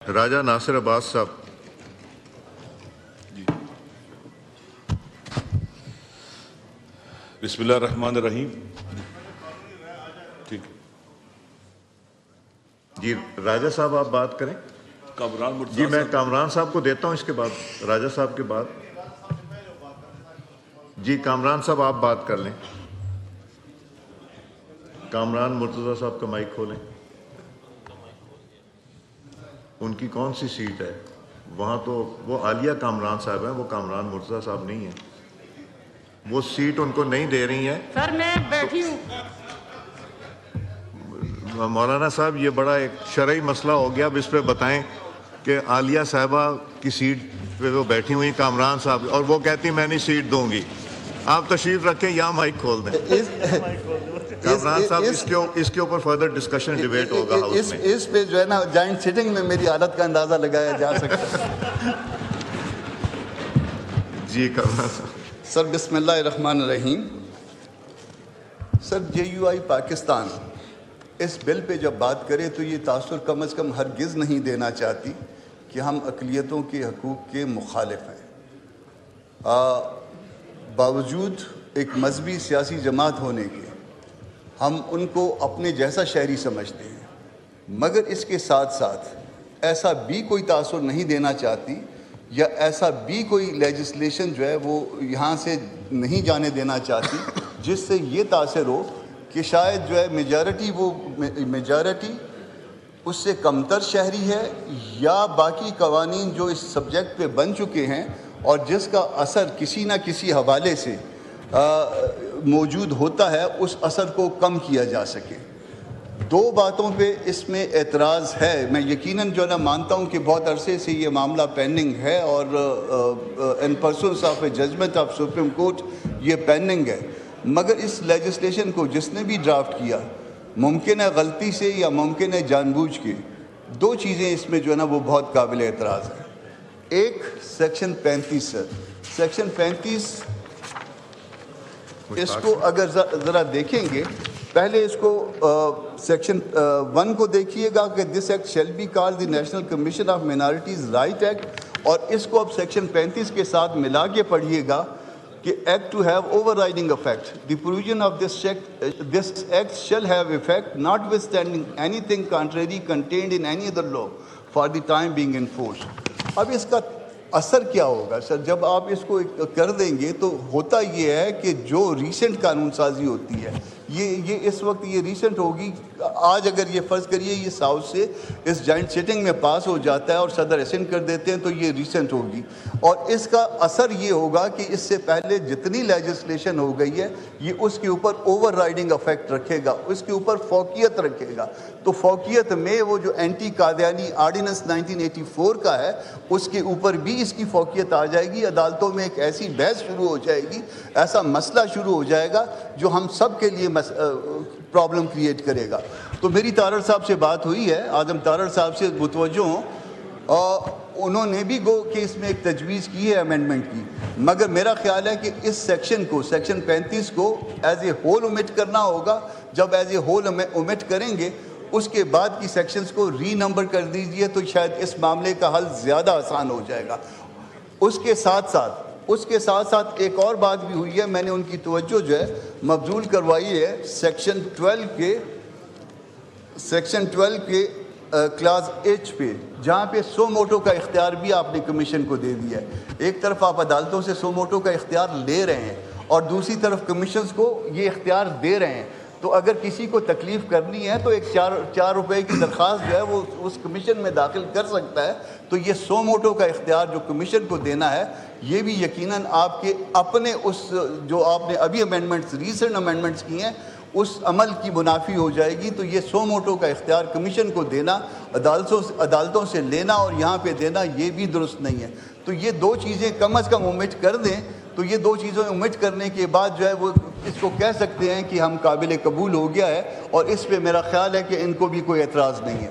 راجہ ناصر عباس صاحب. بسم اللہ الرحمن الرحیم. ٹھیک. جی راجہ صاحب آپ بات کریں. کامران مرتضیٰ جی میں صاحب. کامران صاحب کو دیتا ہوں اس کے بعد راجہ صاحب کے بعد. جی کامران صاحب آپ بات کر لیں. کامران مرتضیٰ صاحب کا مائک کھولیں. ان کی کون سی سیٹ ہے وہاں؟ تو وہ عالیہ کامران صاحب ہیں، وہ کامران مرتضیٰ صاحب نہیں ہیں. وہ سیٹ ان کو نہیں دے رہی ہیں. سر میں بیٹھی ہوں. مولانا صاحب یہ بڑا ایک شرعی مسئلہ ہو گیا. اب اس پہ بتائیں کہ عالیہ صاحبہ کی سیٹ پہ وہ بیٹھی ہوئی کامران صاحب، اور وہ کہتی میں نہیں سیٹ دوں گی. آپ تشریف رکھیں، یہاں مائک کھول دیں. کامران صاحب اس کے اوپر فردر ڈسکشن ڈیبیٹ ہوگا ہاؤس میں. اس پہ جو ہے نا جوائنٹ سٹنگ میں میری حالت کا اندازہ لگایا جا سکتا ہے. جی کامران صاحب. سر بسم اللہ الرحمن الرحیم. سر JUI پاکستان اس بل پہ جب بات کرے تو یہ تاثر کم از کم ہرگز نہیں دینا چاہتی کہ ہم اقلیتوں کے حقوق کے مخالف ہیں. باوجود ایک مذہبی سیاسی جماعت ہونے کے ہم ان کو اپنے جیسا شہری سمجھتے ہیں، مگر اس کے ساتھ ساتھ ایسا بھی کوئی تاثر نہیں دینا چاہتی یا ایسا بھی کوئی لیجسلیشن جو ہے وہ یہاں سے نہیں جانے دینا چاہتی جس سے یہ تاثر ہو کہ شاید جو ہے میجارٹی اس سے کمتر شہری ہے، یا باقی قوانین جو اس سبجیکٹ پہ بن چکے ہیں اور جس کا اثر کسی نہ کسی حوالے سے موجود ہوتا ہے، اس اثر کو کم کیا جا سکے. دو باتوں پہ اس میں اعتراض ہے. میں یقیناً جو ہے نا مانتا ہوں کہ بہت عرصے سے یہ معاملہ پینڈنگ ہے اور in pursuance of a judgment of supreme court یہ پینڈنگ ہے، مگر اس لیجسلیشن کو جس نے بھی ڈرافٹ کیا ممکن ہے غلطی سے یا ممکن ہے جان بوجھ کے. دو چیزیں اس میں جو ہے نا وہ بہت قابل اعتراض ہیں. ایک سیکشن 35 سر، سیکشن 35 اس کو اگر ذرا دیکھیں گے، پہلے اس کو سیکشن 1 کو دیکھیے گا کہ this act shall be called the national commission of minorities right act, اور اس کو اب سیکشن 35 کے ساتھ ملا کے پڑھیے گا کہ act to have overriding effect. The provision of this act shall have effect notwithstanding anything contrary contained in any other law for the time being enforced. اب اس کا اثر کیا ہوگا سر؟ جب آپ اس کو کر دیں گے تو ہوتا یہ ہے کہ جو ریسنٹ قانون سازی ہوتی ہے یہ اس وقت یہ ریسنٹ ہوگی. آج اگر یہ فرض کریے یہ ساؤتھ سے اس جوائنٹ سٹنگ میں پاس ہو جاتا ہے اور صدر اسینڈ کر دیتے ہیں تو یہ ریسنٹ ہوگی، اور اس کا اثر یہ ہوگا کہ اس سے پہلے جتنی لیجسلیشن ہو گئی ہے یہ اس کے اوپر اوور رائڈنگ افیکٹ رکھے گا، اس کے اوپر فوقیت رکھے گا. تو فوقیت میں وہ جو اینٹی قادیانی آرڈیننس 1984 کا ہے اس کے اوپر بھی اس کی فوقیت آ جائے گی. عدالتوں میں ایک ایسی بحث شروع ہو جائے گی، ایسا مسئلہ شروع ہو جائے گا جو ہم سب کے لیے پرابلم کریٹ کرے گا. تو میری تارڑ صاحب سے بات ہوئی ہے، اعظم تارڑ صاحب سے متوجہ ہوں، اور انہوں نے بھی گو کہ اس میں ایک تجویز کی ہے امینڈمنٹ کی، مگر میرا خیال ہے کہ اس سیکشن کو سیکشن 35 کو ایز اے ہول اومٹ کرنا ہوگا. جب ایز اے ہول اومٹ کریں گے اس کے بعد کی سیکشنز کو ری نمبر کر دیجئے تو شاید اس معاملے کا حل زیادہ آسان ہو جائے گا. اس کے ساتھ ساتھ ایک اور بات بھی ہوئی ہے، میں نے ان کی توجہ جو ہے مبذول کروائی ہے سیکشن 12 کے کلاس H پہ، جہاں پہ سو موٹو کا اختیار بھی آپ نے کمیشن کو دے دیا ہے. ایک طرف آپ عدالتوں سے سو موٹو کا اختیار لے رہے ہیں اور دوسری طرف کمیشنز کو یہ اختیار دے رہے ہیں. تو اگر کسی کو تکلیف کرنی ہے تو ایک 4 روپے کی درخواست جو ہے وہ اس کمیشن میں داخل کر سکتا ہے. تو یہ 100 موٹو کا اختیار جو کمیشن کو دینا ہے یہ بھی یقیناً آپ کے اپنے اس جو آپ نے ابھی ریسنٹ امینڈمنٹس کی ہیں اس عمل کی منافی ہو جائے گی. تو یہ 100 موٹو کا اختیار کمیشن کو دینا، عدالتوں سے لینا اور یہاں پہ دینا، یہ بھی درست نہیں ہے. تو یہ دو چیزیں کم از کم اومٹ کر دیں تو یہ دو چیزیں اومٹ کرنے کے بعد جو ہے وہ اس کو کہہ سکتے ہیں کہ ہم قابل قبول ہو گیا ہے، اور اس پہ میرا خیال ہے کہ ان کو بھی کوئی اعتراض نہیں ہے.